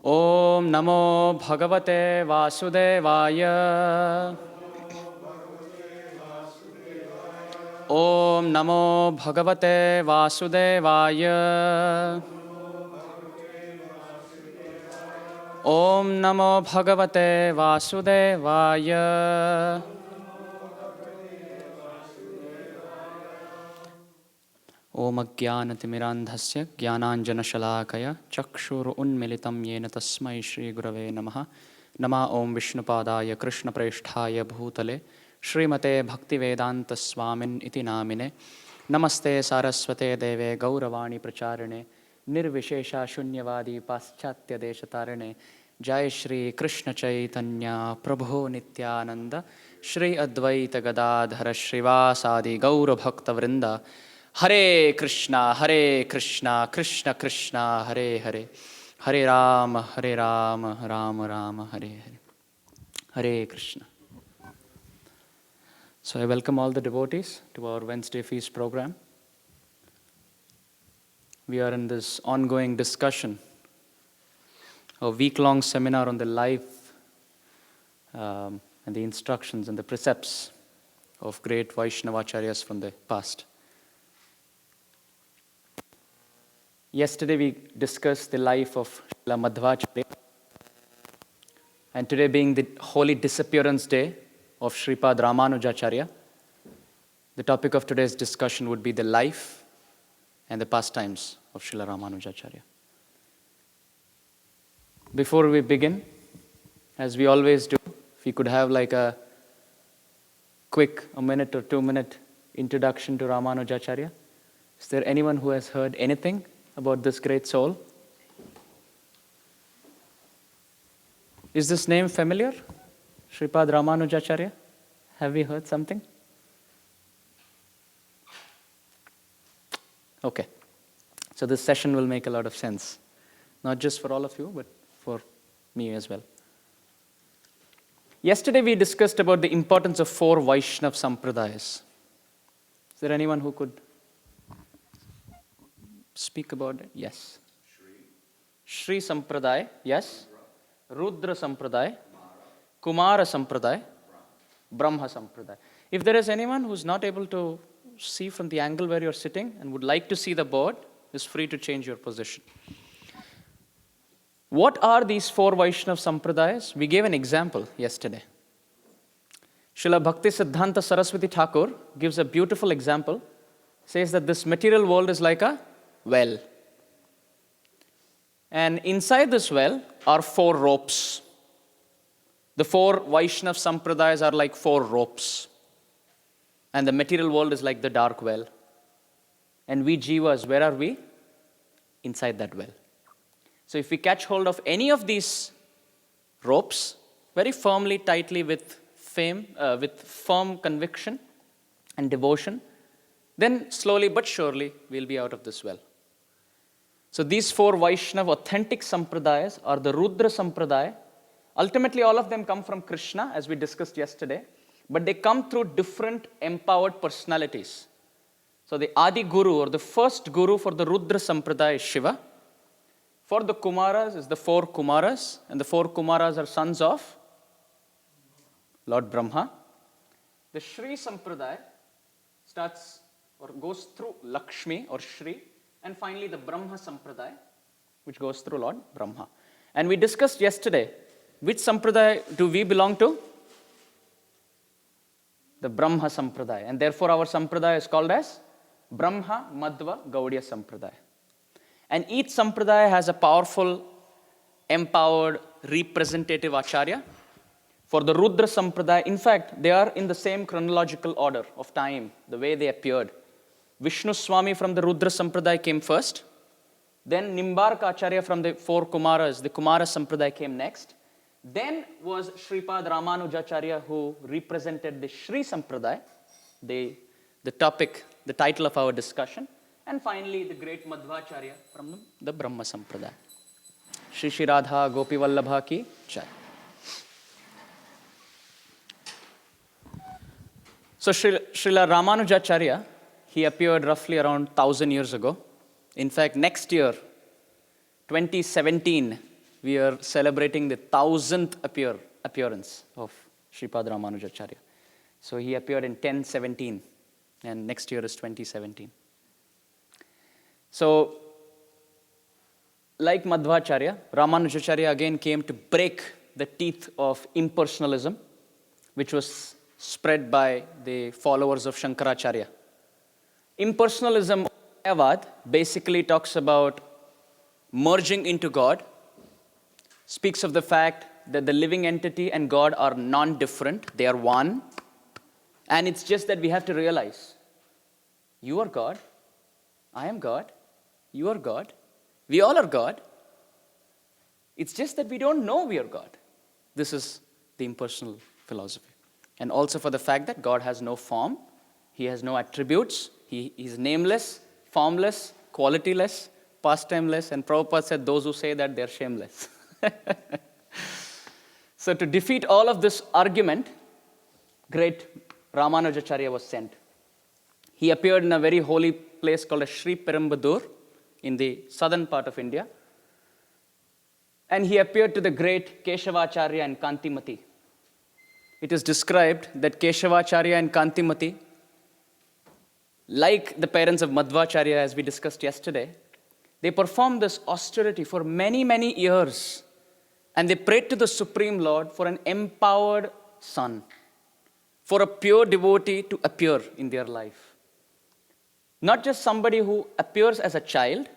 Om Namo Bhagavate Vasudevaya. Om Namo Bhagavate Vasudevaya. Om Namo Bhagavate Vasudevaya. Om Ajnanatimirandhasya Jnananjanashalakaya Chakshur Unmilitam Yena Tasmai Shri Gurave Namaha. Nama Om Vishnupadaya Krishna Preshthaya Bhutale Srimate Bhaktivedanta Swamin Iti Namine. Namaste Saraswate Deve Gauravani Pracharane Nirvishesha Shunyavadi Paschatya Deshatarane. Jai Shri Krishna Chaitanya Prabhu Nityananda Shri Advaita Gadadhara Shrivasadi Gaura Bhakta Vrinda. Hare Krishna, Krishna Krishna, Hare Hare. Hare Rama, Rama Rama, Hare Hare. Hare Krishna. So I welcome all the devotees to our Wednesday feast program. We are in this ongoing discussion, a week-long seminar on the life and the instructions and the precepts of great Vaishnavacharyas from the past. Yesterday we discussed the life of Srila Madhvacharya, and today being the holy disappearance day of Sripad Ramanujacharya, the topic of today's discussion would be the life and the pastimes of Srila Ramanujacharya. Before we begin, as we always do, if we could have like a quick, a minute or 2 minute introduction to Ramanujacharya. Is there anyone who has heard anything about this great soul? Is this name familiar? Sripad Ramanujacharya? Have we heard something? Okay. So this session will make a lot of sense. Not just for all of you, but for me as well. Yesterday we discussed about the importance of 4 Vaishnava Sampradayas. Is there anyone who could speak about it? Yes. Shri Sampradaya, yes. Rudra Sampradaya, Kumara Sampradaya, Brahma Sampradaya. If there is anyone who's not able to see from the angle where you're sitting and would like to see the board, is free to change your position. What are these 4 Vaishnava Sampradayas? We gave an example yesterday. Srila Bhakti Siddhanta Saraswati Thakur gives a beautiful example, says that this material world is like a well. And inside this well are 4 ropes. The 4 Vaishnava Sampradayas are like 4 ropes. And the material world is like the dark well. And we jivas, where are we? Inside that well. So if we catch hold of any of these ropes, very firmly, tightly with firm conviction and devotion, then slowly but surely we'll be out of this well. So these 4 Vaishnava authentic Sampradayas are the Rudra Sampradaya. Ultimately all of them come from Krishna, as we discussed yesterday, but they come through different empowered personalities. So the Adi Guru, or the first Guru for the Rudra Sampradaya, is Shiva. For the Kumaras is the 4 Kumaras, and the 4 Kumaras are sons of Lord Brahma. The Shri Sampradaya starts or goes through Lakshmi or Shri, and finally the Brahma Sampradaya, which goes through Lord Brahma. And we discussed yesterday, which Sampradaya do we belong to? The Brahma Sampradaya. And therefore our Sampradaya is called as Brahma Madhva Gaudiya Sampradaya. And each Sampradaya has a powerful, empowered, representative Acharya. For the Rudra Sampradaya, in fact, they are in the same chronological order of time, the way they appeared. Vishnu Swami from the Rudra Sampradaya came first. Then Nimbarka Acharya from the 4 Kumaras, the Kumara Sampradaya, came next. Then was Sripad Ramanujacharya, who represented the Shri Sampradaya, the topic, the title of our discussion. And finally, the great Madhvacharya from the Brahma Sampradaya. Shri Shri Radha Gopi Vallabha ki Jai. So Srila Ramanujacharya, he appeared roughly around 1000 years ago. In fact, next year, 2017, we are celebrating the 1000th appearance of Sripad Ramanujacharya. So he appeared in 1017, and next year is 2017. So, like Madhvacharya, Ramanujacharya again came to break the teeth of impersonalism, which was spread by the followers of Shankaracharya. Impersonalism, Mayavad, basically talks about merging into God, speaks of the fact that the living entity and God are non-different, they are one. And it's just that we have to realize, you are God, I am God, you are God, we all are God. It's just that we don't know we are God. This is the impersonal philosophy. And also for the fact that God has no form, He has no attributes, He is nameless, formless, qualityless, pastimeless, and Prabhupada said those who say that they're shameless. So to defeat all of this argument, great Ramanujacharya was sent. He appeared in a very holy place called Sri Perumbudur in the southern part of India. And he appeared to the great Keshavacharya and Kantimati. It is described that Keshavacharya and Kantimati, like the parents of Madhvacharya as we discussed yesterday, they performed this austerity for many, many years. And they prayed to the Supreme Lord for an empowered son, for a pure devotee to appear in their life. Not just somebody who appears as a child,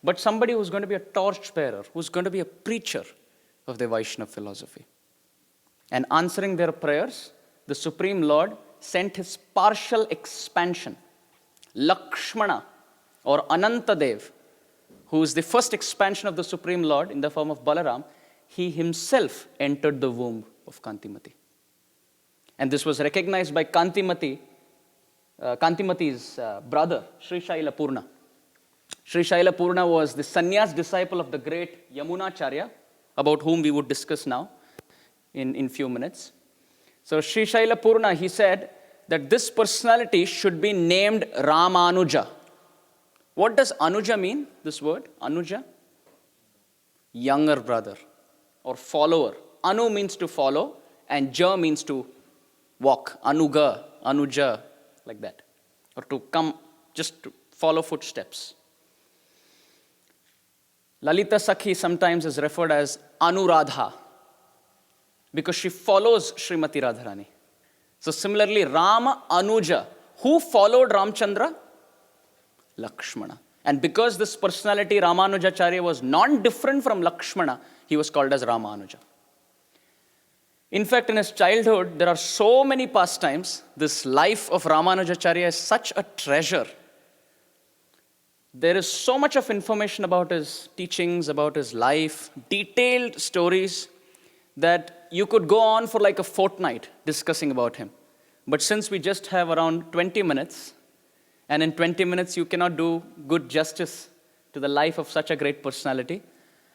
but somebody who's going to be a torchbearer, who's going to be a preacher of the Vaishnava philosophy. And answering their prayers, the Supreme Lord sent his partial expansion, Lakshmana or Anantadev, who is the first expansion of the Supreme Lord in the form of Balaram. He himself entered the womb of Kantimati. And this was recognized by Kantimati's brother, Sri Shaila Purna. Sri Shaila Purna was the sannyas disciple of the great Yamunacharya, about whom we would discuss now in few minutes. So Sri Shaila Purna, he said that this personality should be named Ramanuja. What does Anuja mean, this word? Anuja? Younger brother or follower. Anu means to follow and Ja means to walk. Anuga, Anuja, like that. Or to come, just to follow footsteps. Lalita Sakhi sometimes is referred as Anuradha because she follows Srimati Radharani. So similarly, Rama Anuja. Who followed Ramchandra? Lakshmana. And because this personality, Ramanujacharya, was non-different from Lakshmana, he was called as Ramanuja. In fact, in his childhood, there are so many pastimes. This life of Ramanujacharya is such a treasure. There is so much of information about his teachings, about his life, detailed stories, that you could go on for like a fortnight discussing about him. But since we just have around 20 minutes, and in 20 minutes you cannot do good justice to the life of such a great personality,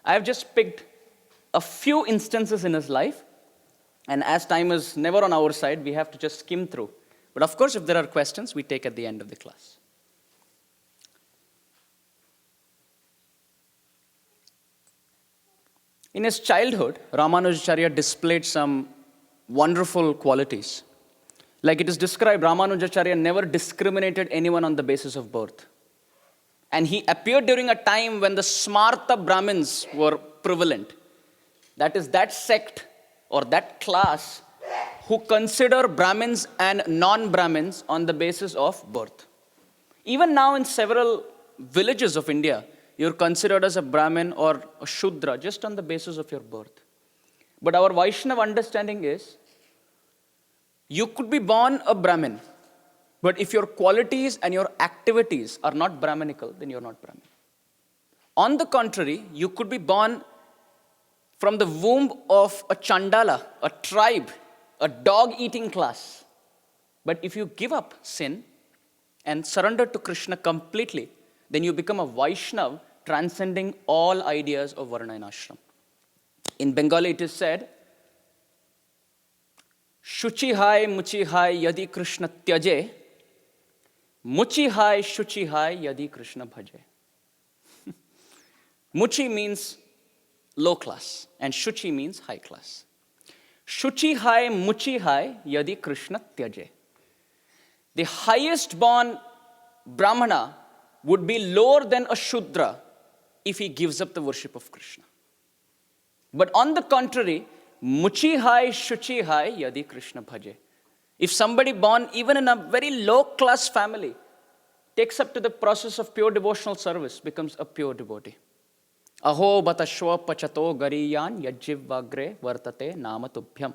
I have just picked a few instances in his life, and as time is never on our side, we have to just skim through. But of course, if there are questions, we take at the end of the class. In his childhood, Ramanujacharya displayed some wonderful qualities. Like it is described, Ramanujacharya never discriminated anyone on the basis of birth. And he appeared during a time when the Smarta Brahmins were prevalent. That is that sect or that class who consider Brahmins and non-Brahmins on the basis of birth. Even now in several villages of India, you're considered as a Brahmin or a Shudra just on the basis of your birth. But our Vaishnava understanding is, you could be born a Brahmin, but if your qualities and your activities are not Brahminical, then you're not Brahmin. On the contrary, you could be born from the womb of a Chandala, a tribe, a dog-eating class. But if you give up sin and surrender to Krishna completely, then you become a Vaishnava, transcending all ideas of Varna and Ashram. In Bengali it is said, Shuchi hai, muchi hai, yadi Krishna tyaje, muchi hai, shuchi hai, yadi Krishna bhaje. Muchi means low class, and Shuchi means high class. Shuchi hai, muchi hai, yadi Krishna tyaje. The highest born Brahmana would be lower than a Shudra if he gives up the worship of Krishna. But on the contrary, muchi hai, shuchi hai, yadi Krishna bhaje. If somebody born even in a very low class family takes up to the process of pure devotional service, becomes a pure devotee. Aho batashwa pachato gariyan yajjivvagre vartate namatubhyam.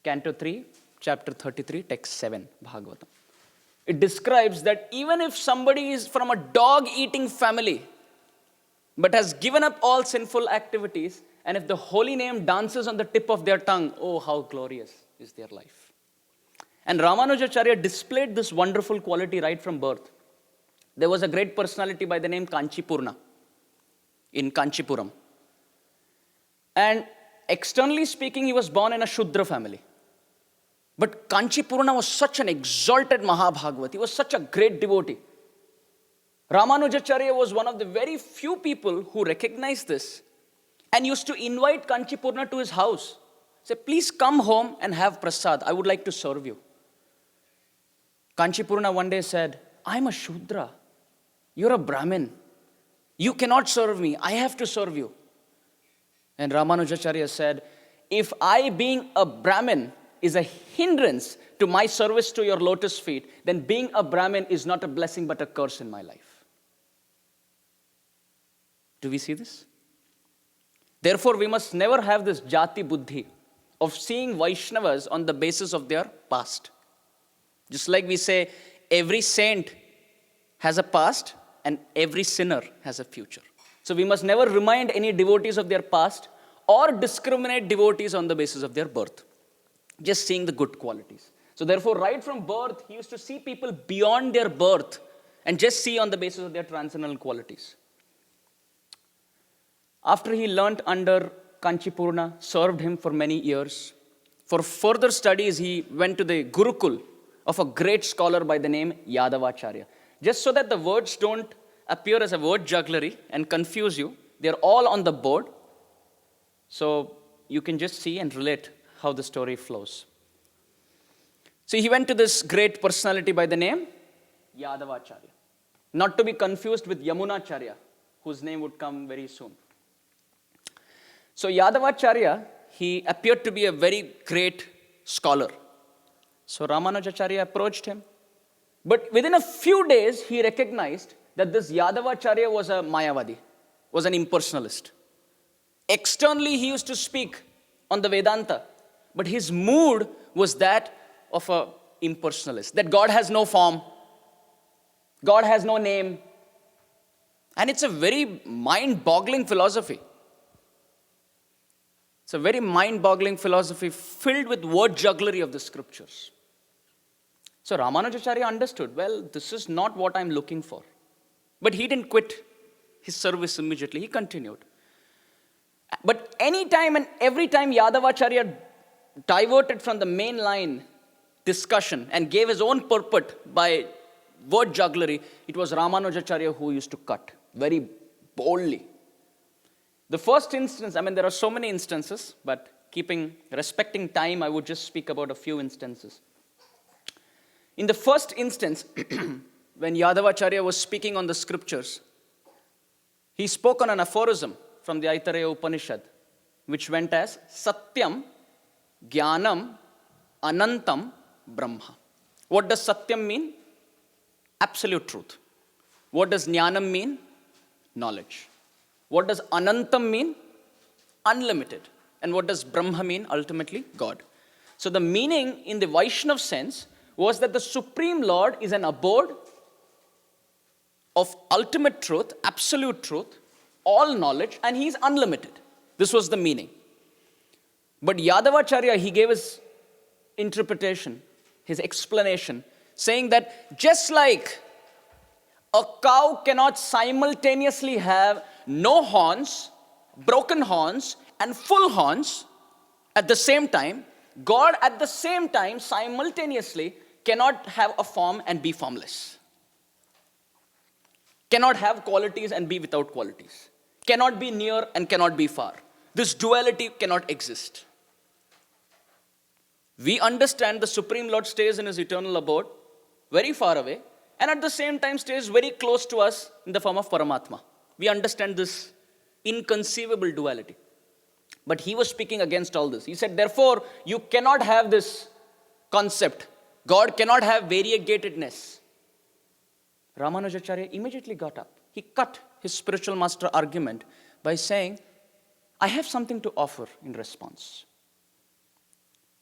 Canto 3, chapter 33, text 7, Bhagavatam. It describes that even if somebody is from a dog-eating family, but has given up all sinful activities, and if the holy name dances on the tip of their tongue, oh, how glorious is their life. And Ramanujacharya displayed this wonderful quality right from birth. There was a great personality by the name Kanchipurna in Kanchipuram. And externally speaking, he was born in a Shudra family. But Kanchipurna was such an exalted Mahabhagavat. He was such a great devotee. Ramanujacharya was one of the very few people who recognized this and used to invite Kanchipurna to his house. Say, please come home and have prasad. I would like to serve you. Kanchipurna one day said, I'm a Shudra. You're a Brahmin. You cannot serve me. I have to serve you. And Ramanujacharya said, if I being a Brahmin is a hindrance to my service to your lotus feet, then being a Brahmin is not a blessing but a curse in my life. Do we see this? Therefore, we must never have this jati buddhi of seeing Vaishnavas on the basis of their past. Just like we say, every saint has a past and every sinner has a future. So we must never remind any devotees of their past or discriminate devotees on the basis of their birth. Just seeing the good qualities. So therefore, right from birth, he used to see people beyond their birth and just see on the basis of their transcendental qualities. After he learnt under Kanchipurna, served him for many years. For further studies, he went to the Gurukul of a great scholar by the name Yadavacharya. Just so that the words don't appear as a word jugglery and confuse you, they're all on the board. So you can just see and relate how the story flows. So he went to this great personality by the name Yadavacharya. Not to be confused with Yamunacharya, whose name would come very soon. So Yadavacharya, he appeared to be a very great scholar. So Ramanujacharya approached him. But within a few days, he recognized that this Yadavacharya was a Mayavadi, was an impersonalist. Externally, he used to speak on the Vedanta, but his mood was that of an impersonalist, that God has no form, God has no name. And it's a very mind-boggling philosophy. It's a very mind-boggling philosophy filled with word jugglery of the scriptures. So Ramanujacharya understood, well, this is not what I'm looking for. But he didn't quit his service immediately. He continued. But any time and every time Yadavacharya diverted from the main line discussion and gave his own purport by word jugglery, it was Ramanujacharya who used to cut very boldly. The first instance, there are so many instances, but respecting time, I would just speak about a few instances. In the first instance, when Yadavacharya was speaking on the scriptures, he spoke on an aphorism from the Aitareya Upanishad, which went as Satyam, Jnanam, Anantam, Brahma. What does Satyam mean? Absolute truth. What does Jnanam mean? Knowledge. What does Anantam mean? Unlimited. And what does Brahma mean? Ultimately, God. So the meaning in the Vaishnava sense was that the Supreme Lord is an abode of ultimate truth, absolute truth, all knowledge, and he is unlimited. This was the meaning. But Yadavacharya, he gave his interpretation, his explanation, saying that just like a cow cannot simultaneously have no horns, broken horns, and full horns at the same time, God at the same time simultaneously cannot have a form and be formless. Cannot have qualities and be without qualities. cannot be near and cannot be far. This duality cannot exist. We understand the Supreme Lord stays in his eternal abode, very far away, and at the same time stays very close to us in the form of Paramatma. We understand this inconceivable duality. But he was speaking against all this. He said, therefore, you cannot have this concept. God cannot have variegatedness. Ramanujacharya immediately got up. He cut his spiritual master argument by saying, I have something to offer in response.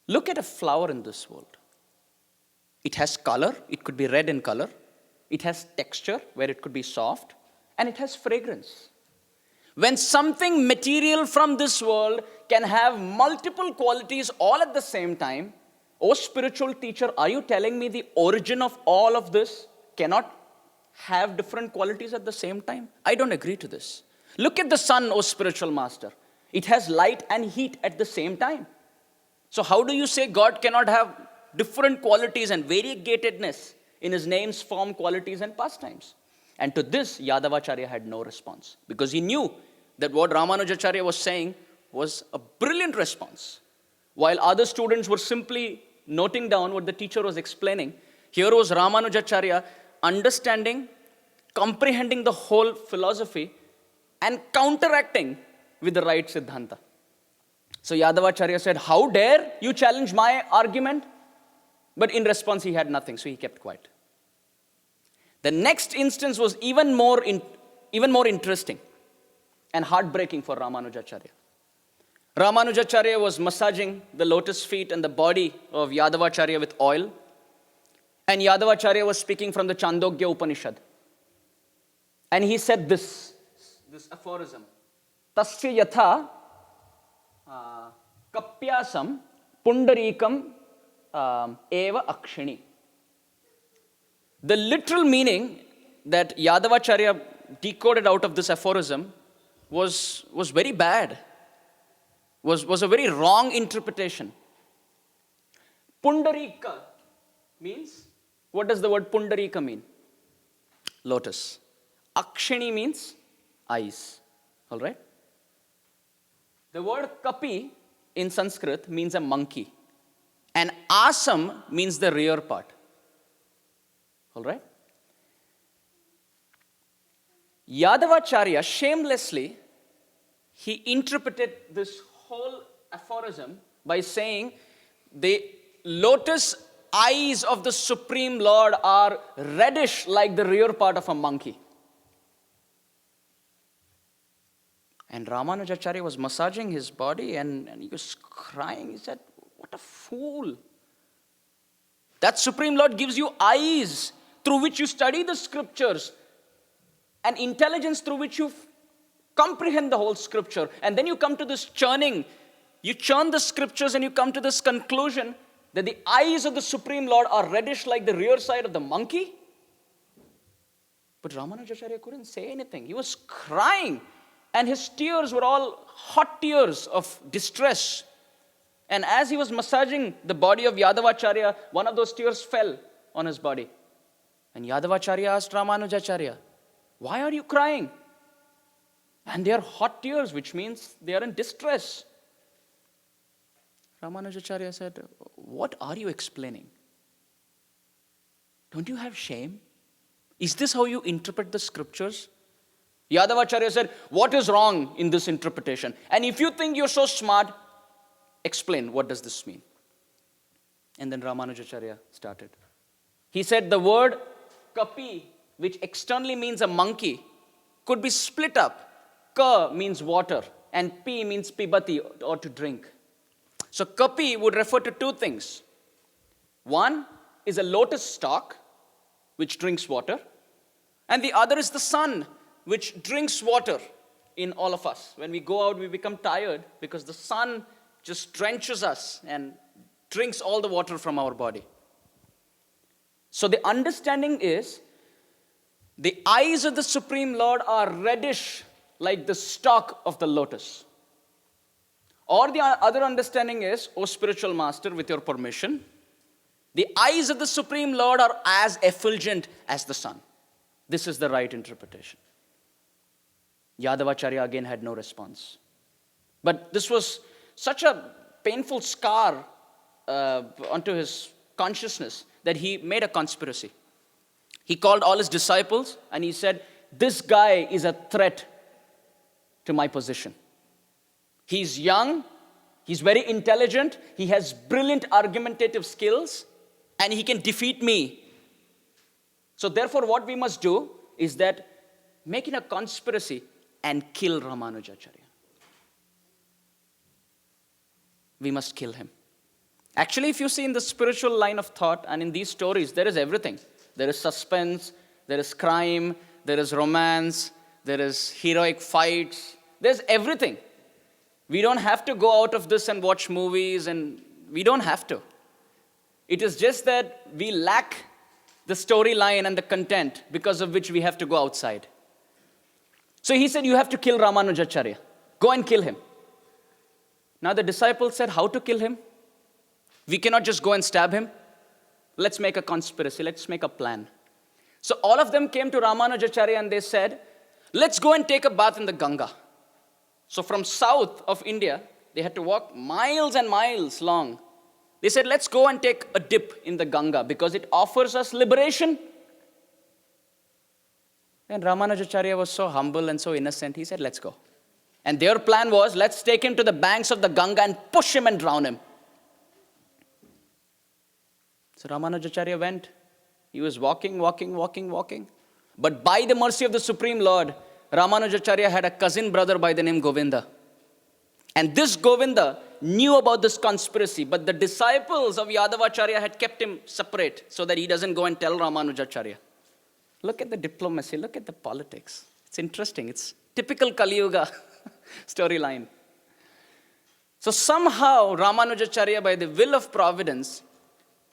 Look at a flower in this world. It has color, it could be red in color. It has texture, where it could be soft. And it has fragrance. When something material from this world can have multiple qualities all at the same time, oh spiritual teacher, are you telling me the origin of all of this cannot have different qualities at the same time? I don't agree to this. Look at the sun, oh spiritual master. It has light and heat at the same time. So how do you say God cannot have different qualities and variegatedness in his names, form, qualities and pastimes? And to this, Yadavacharya had no response, because he knew that what Ramanujacharya was saying was a brilliant response. While other students were simply noting down what the teacher was explaining, here was Ramanujacharya understanding, comprehending the whole philosophy and counteracting with the right Siddhanta. So Yadavacharya said, how dare you challenge my argument? But in response, he had nothing, so he kept quiet. The next instance was even more interesting and heartbreaking for Ramanujacharya. Ramanujacharya was massaging the lotus feet and the body of Yadavacharya with oil. And Yadavacharya was speaking from the Chandogya Upanishad. And he said this aphorism. Tasya yatha kapyasam pundarikam eva akshini. The literal meaning that Yadavacharya decoded out of this aphorism was very bad, was a very wrong interpretation. Pundarika means, what does the word Pundarika mean? Lotus. Akshini means eyes. All right? The word Kapi in Sanskrit means a monkey. And Asam means the rear part. All right? Yadavacharya shamelessly, he interpreted this whole aphorism by saying the lotus eyes of the Supreme Lord are reddish like the rear part of a monkey. And Ramanujacharya was massaging his body and he was crying. He said, what a fool. That Supreme Lord gives you eyes through which you study the scriptures, and intelligence through which you comprehend the whole scripture. And then you come to this churning. You churn the scriptures and you come to this conclusion that the eyes of the Supreme Lord are reddish like the rear side of the monkey. But Ramanujacharya couldn't say anything. He was crying. And his tears were all hot tears of distress. And as he was massaging the body of Yadavacharya, one of those tears fell on his body. And Yadavacharya asked Ramanujacharya, why are you crying? And they are hot tears, which means they are in distress. Ramanujacharya said, what are you explaining? Don't you have shame? Is this how you interpret the scriptures? Yadavacharya said, what is wrong in this interpretation? And if you think you're so smart, explain, what does this mean? And then Ramanujacharya started. He said the word kapi, which externally means a monkey, could be split up. Ka means water and pi means pibati, or to drink. So kapi would refer to two things. One is a lotus stalk, which drinks water. And the other is the sun, which drinks water in all of us. When we go out, we become tired because the sun just drenches us and drinks all the water from our body. So the understanding is, the eyes of the Supreme Lord are reddish like the stalk of the lotus. Or the other understanding is, O spiritual master, with your permission, the eyes of the Supreme Lord are as effulgent as the sun. This is the right interpretation. Yadavacharya again had no response. But this was such a painful scar onto his consciousness that he made a conspiracy. He called all his disciples and he said, this guy is a threat to my position. He's young, he's very intelligent, he has brilliant argumentative skills, and he can defeat me. So therefore what we must do is that making a conspiracy and kill Ramanujacharya. We must kill him. Actually, if you see in the spiritual line of thought and in these stories, there is everything. There is suspense, there is crime, there is romance, there is heroic fights. There's everything. We don't have to go out of this and watch movies, and we don't have to. It is just that we lack the storyline and the content because of which we have to go outside. So he said, you have to kill Ramanujacharya. Go and kill him. Now the disciples said, how to kill him? We cannot just go and stab him. Let's make a conspiracy. Let's make a plan. So all of them came to Ramanujacharya and they said, let's go and take a bath in the Ganga. So from south of India, they had to walk miles and miles long. They said, let's go and take a dip in the Ganga because it offers us liberation. And Ramanujacharya was so humble and so innocent. He said, let's go. And their plan was, let's take him to the banks of the Ganga and push him and drown him. So Ramanujacharya went. He was walking. But by the mercy of the Supreme Lord, Ramanujacharya had a cousin brother by the name Govinda. And this Govinda knew about this conspiracy, but the disciples of Yadavacharya had kept him separate so that he doesn't go and tell Ramanujacharya. Look at the diplomacy, look at the politics. It's interesting. It's typical Kali Yuga storyline. So somehow Ramanujacharya, by the will of providence,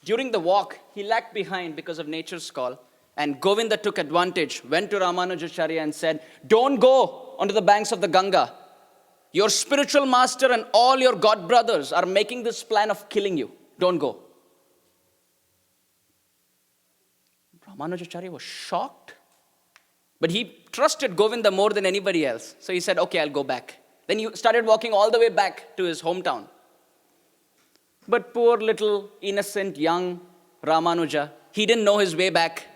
during the walk, he lagged behind because of nature's call. And Govinda took advantage, went to Ramanujacharya and said, don't go onto the banks of the Ganga. Your spiritual master and all your god brothers are making this plan of killing you. Don't go. Ramanujacharya was shocked. But he trusted Govinda more than anybody else. So he said, okay, I'll go back. Then he started walking all the way back to his hometown. But poor little innocent young Ramanuja, he didn't know his way back.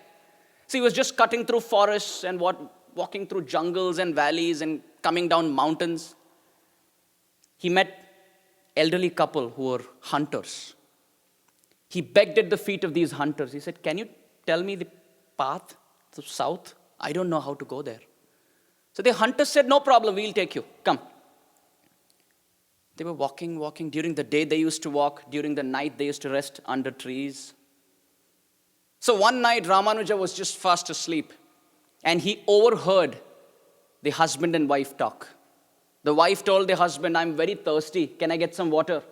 So he was just cutting through forests and walking through jungles and valleys and coming down mountains. He met elderly couple who were hunters. He begged at the feet of these hunters. He said, can you tell me the path to south? I don't know how to go there. So the hunters said, no problem, we'll take you. Come. They were walking. During the day they used to walk. During the night they used to rest under trees. So one night Ramanuja was just fast asleep. And he overheard the husband and wife talk. The wife told the husband, I'm very thirsty. Can I get some water?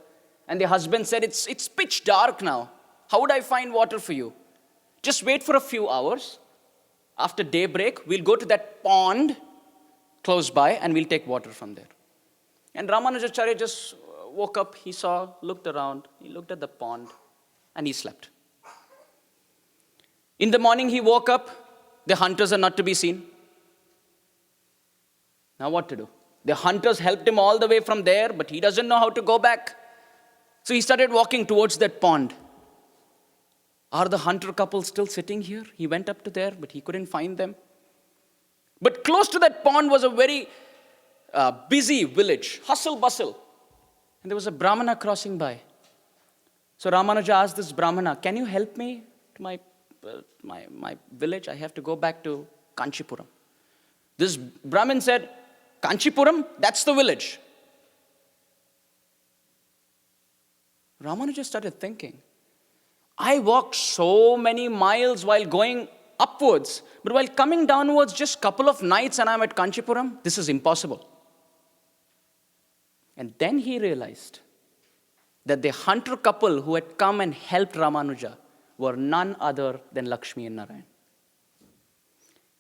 And the husband said, it's pitch dark now. How would I find water for you? Just wait for a few hours. After daybreak, we'll go to that pond close by and we'll take water from there. And Ramanujacharya just woke up, he saw, looked around, he looked at the pond and he slept. In the morning he woke up, the hunters are not to be seen. Now what to do? The hunters helped him all the way from there, but he doesn't know how to go back. So he started walking towards that pond. Are the hunter couple still sitting here? He went up to there, but he couldn't find them. But close to that pond was a very busy village, hustle bustle. And there was a Brahmana crossing by. So Ramanuja asked this Brahmana, can you help me to my village? I have to go back to Kanchipuram. This Brahmin said, Kanchipuram, that's the village. Ramanuja started thinking, I walked so many miles while going upwards, but while coming downwards just a couple of nights and I'm at Kanchipuram, this is impossible. And then he realized that the hunter couple who had come and helped Ramanuja were none other than Lakshmi and Narayan.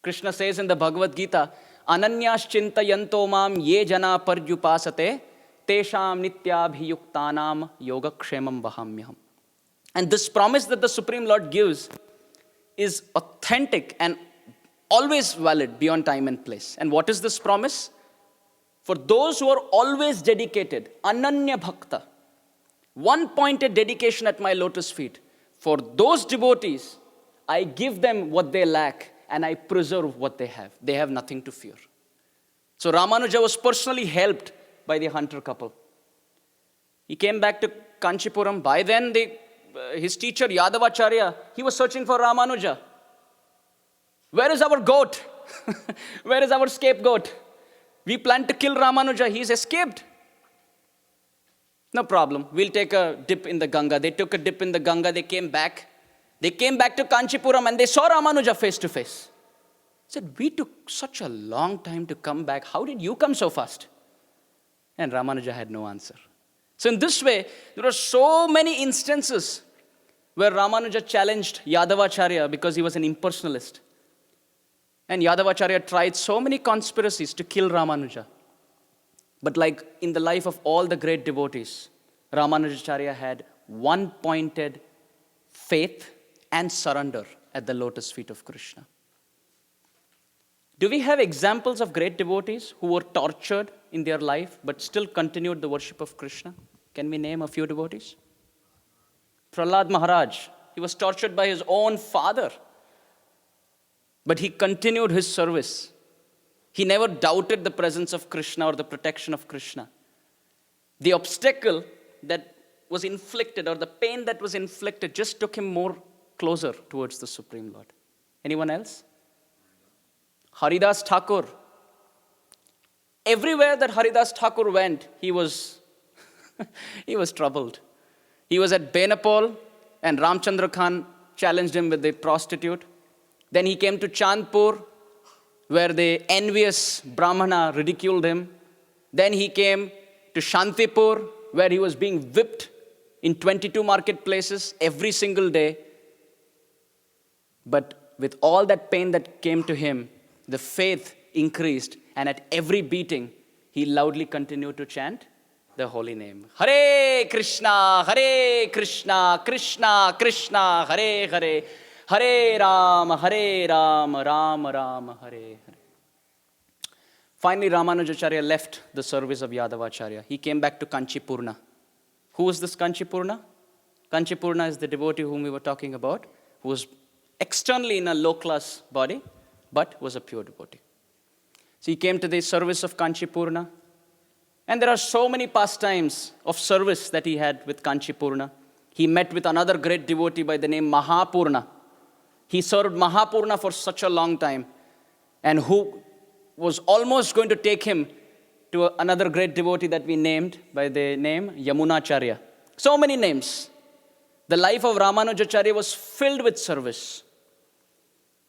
Krishna says in the Bhagavad Gita, Ananyas chintayanto mam ye jana paryupasate tesham nityabhiyuktanam yogakshemam vahamyaham. And this promise that the Supreme Lord gives is authentic and always valid beyond time and place. And what is this promise? For those who are always dedicated, Ananya Bhakta, one-pointed dedication at my lotus feet, for those devotees, I give them what they lack and I preserve what they have. They have nothing to fear. So Ramanuja was personally helped by the hunter couple. He came back to Kanchipuram. By then, his teacher, Yadavacharya, he was searching for Ramanuja. Where is our goat? Where is our scapegoat? We planned to kill Ramanuja. He's escaped. No problem. We'll take a dip in the Ganga. They took a dip in the Ganga. They came back. They came back to Kanchipuram and they saw Ramanuja face to face. Said, we took such a long time to come back. How did you come so fast? And Ramanuja had no answer. So in this way, there are so many instances where Ramanuja challenged Yadavacharya because he was an impersonalist. And Yadavacharya tried so many conspiracies to kill Ramanuja. But like in the life of all the great devotees, Ramanujacharya had one-pointed faith and surrender at the lotus feet of Krishna. Do we have examples of great devotees who were tortured in their life but still continued the worship of Krishna? Can we name a few devotees? Prahlad Maharaj, he was tortured by his own father, but he continued his service. He never doubted the presence of Krishna or the protection of Krishna. The obstacle that was inflicted or the pain that was inflicted just took him more closer towards the Supreme Lord. Anyone else? Haridas Thakur. Everywhere that Haridas Thakur went, he was troubled. He was at Benapol and Ramchandra Khan challenged him with a prostitute. Then he came to Chandpur where the envious Brahmana ridiculed him. Then he came to Shantipur where he was being whipped in 22 marketplaces every single day. But with all that pain that came to him, the faith increased, and at every beating, he loudly continued to chant the holy name. Hare Krishna, Krishna Krishna, Hare Hare, Hare Ram, Ram Ram, Hare Hare. Finally, Ramanujacharya left the service of Yadavacharya. He came back to Kanchipurna. Who is this Kanchipurna? Kanchipurna is the devotee whom we were talking about, who was externally in a low-class body, but was a pure devotee. So he came to the service of Kanchipurna. And there are so many pastimes of service that he had with Kanchipurna. He met with another great devotee by the name Mahapurna. He served Mahapurna for such a long time, and who was almost going to take him to another great devotee that we named by the name Yamunacharya. So many names. The life of Ramanujacharya was filled with service.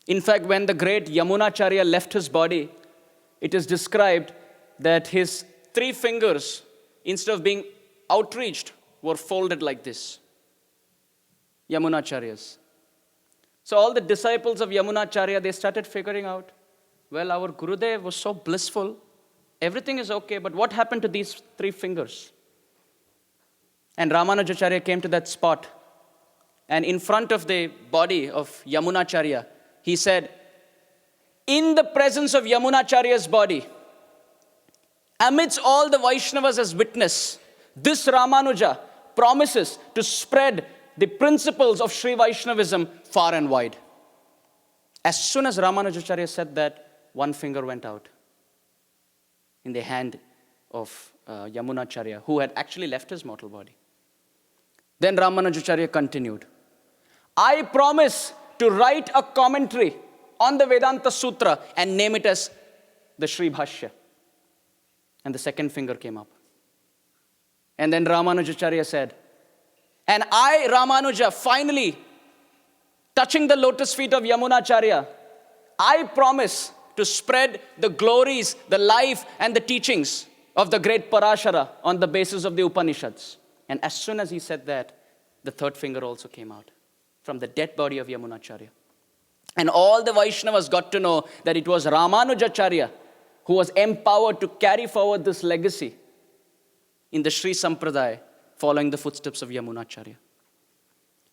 In fact, when the great Yamunacharya left his body, it is described that his 3 fingers, instead of being outreached, were folded like this. Yamunacharya's. So all the disciples of Yamunacharya, they started figuring out, well, our Gurudev was so blissful, everything is okay, but what happened to these 3 fingers? And Ramanujacharya came to that spot, and in front of the body of Yamunacharya, he said, in the presence of Yamunacharya's body, amidst all the Vaishnavas as witness, this Ramanuja promises to spread the principles of Sri Vaishnavism far and wide. As soon as Ramanujacharya said that, 1 finger went out in the hand of Yamunacharya, who had actually left his mortal body. Then Ramanujacharya continued, I promise to write a commentary on the Vedanta Sutra and name it as the Sri Bhashya. And the 2nd finger came up. And then Ramanujacharya said, and I, Ramanuja, finally, touching the lotus feet of Yamunacharya, I promise to spread the glories, the life, and the teachings of the great Parashara on the basis of the Upanishads. And as soon as he said that, the 3rd finger also came out from the dead body of Yamunacharya. And all the Vaishnavas got to know that it was Ramanujacharya who was empowered to carry forward this legacy in the Sri Sampradaya, following the footsteps of Yamunacharya.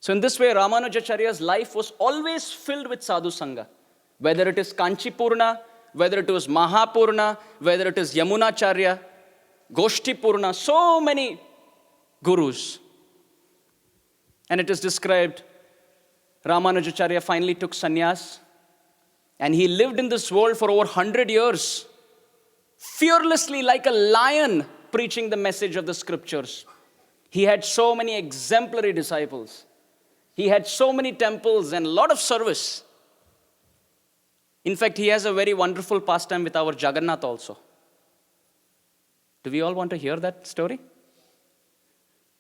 So in this way, Ramanujacharya's life was always filled with sadhu sangha. Whether it is Kanchipurna, whether it was Mahapurna, whether it is Yamunacharya, Goshtipurna, so many gurus. And it is described, Ramanujacharya finally took sannyas, and he lived in this world for over 100 years, fearlessly like a lion, preaching the message of the scriptures. He had so many exemplary disciples. He had so many temples and a lot of service. In fact, he has a very wonderful pastime with our Jagannath also. Do we all want to hear that story?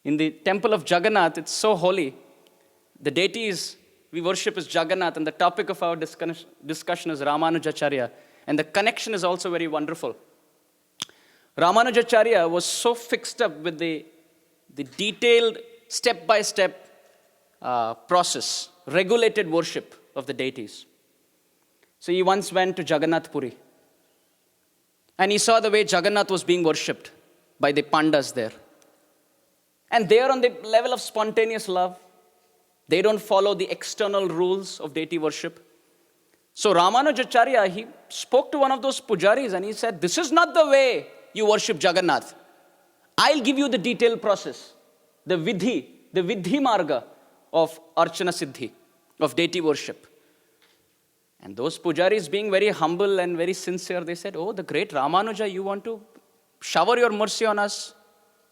In the temple of Jagannath, it's so holy. The deities we worship is Jagannath, and the topic of our discussion is Ramanujacharya. And the connection is also very wonderful. Ramanujacharya was so fixed up with the detailed, step-by-step process, regulated worship of the deities. So he once went to Jagannath Puri. And he saw the way Jagannath was being worshipped by the pandas there. And they are on the level of spontaneous love. They don't follow the external rules of deity worship. So Ramanujacharya, he spoke to one of those pujaris and he said, this is not the way you worship Jagannath. I'll give you the detailed process, the vidhi marga of Archana Siddhi, of deity worship. And those pujaris, being very humble and very sincere, they said, oh, the great Ramanuja, you want to shower your mercy on us?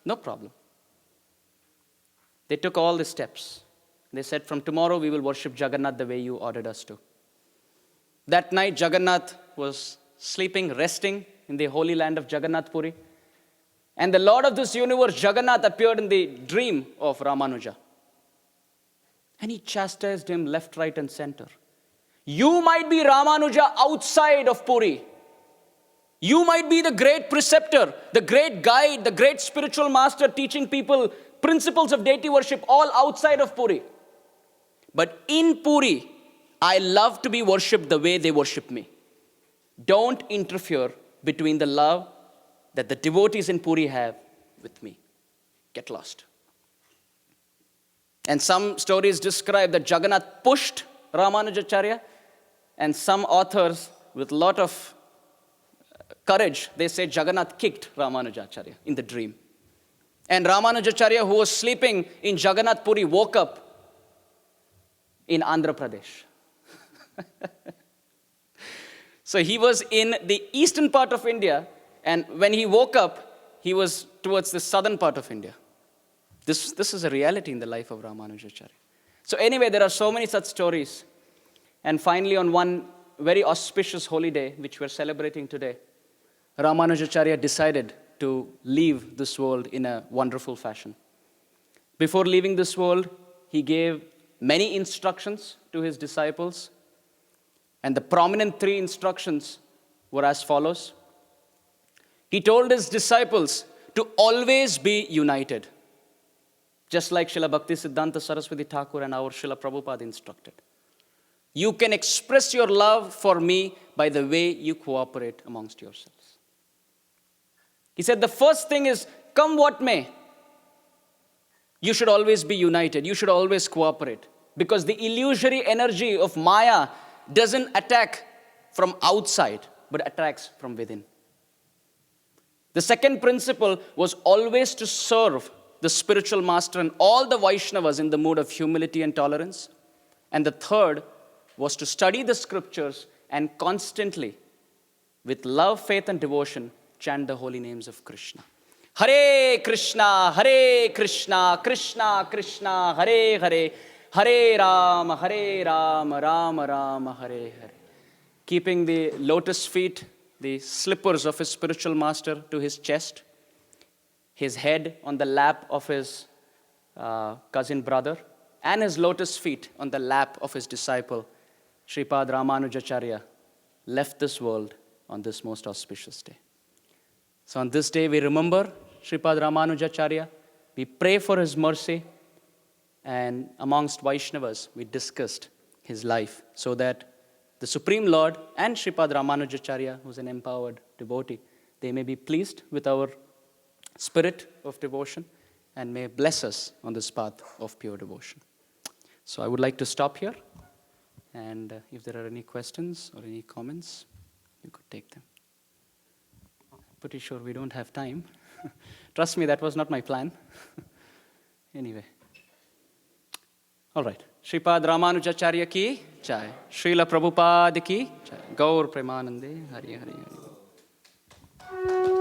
No problem. They took all the steps. They said, from tomorrow we will worship Jagannath the way you ordered us to. That night, Jagannath was sleeping, resting in the holy land of Jagannath Puri. And the Lord of this universe, Jagannath, appeared in the dream of Ramanuja. And he chastised him left, right, and center. You might be Ramanuja outside of Puri. You might be the great preceptor, the great guide, the great spiritual master teaching people principles of deity worship all outside of Puri. But in Puri, I love to be worshipped the way they worship me. Don't interfere between the love that the devotees in Puri have with me. Get lost. And some stories describe that Jagannath pushed Ramanujacharya, and some authors, with a lot of courage, they say Jagannath kicked Ramanujacharya in the dream. And Ramanujacharya, who was sleeping in Jagannath Puri, woke up in Andhra Pradesh. So he was in the eastern part of India, and when he woke up, he was towards the southern part of India. This is a reality in the life of Ramanujacharya. So anyway, there are so many such stories. And finally, on one very auspicious holy day, which we're celebrating today, Ramanujacharya decided to leave this world in a wonderful fashion. Before leaving this world, he gave many instructions to his disciples. And the prominent 3 instructions were as follows. He told his disciples to always be united, just like Srila Bhaktisiddhanta Saraswati Thakur and our Srila Prabhupada instructed. You can express your love for me by the way you cooperate amongst yourselves. He said the first thing is, come what may, you should always be united. You should always cooperate. Because the illusory energy of Maya doesn't attack from outside, but attacks from within. The second principle was always to serve the spiritual master and all the Vaishnavas in the mood of humility and tolerance. And the third was to study the scriptures and constantly, with love, faith, and devotion, chant the holy names of Krishna. Hare Krishna, Krishna Krishna, Hare Hare, Hare Rama, Rama Rama, Hare Hare. Keeping the lotus feet, the slippers of his spiritual master to his chest, his head on the lap of his cousin brother, and his lotus feet on the lap of his disciple, Sripad Ramanujacharya, left this world on this most auspicious day. So on this day we remember Sripad Ramanujacharya, we pray for his mercy, and amongst Vaishnavas we discussed his life so that the Supreme Lord and Sripad Ramanujacharya, who's an empowered devotee, they may be pleased with our spirit of devotion and may bless us on this path of pure devotion. So I would like to stop here And if there are any questions or any comments, you could take them. Pretty sure we don't have time. Trust me, that was not my plan. Anyway. All right. Sripad Ramanujacharya ki jai. Srila Prabhupada ki jai. Gaur Premanande. Hari Hari Hari.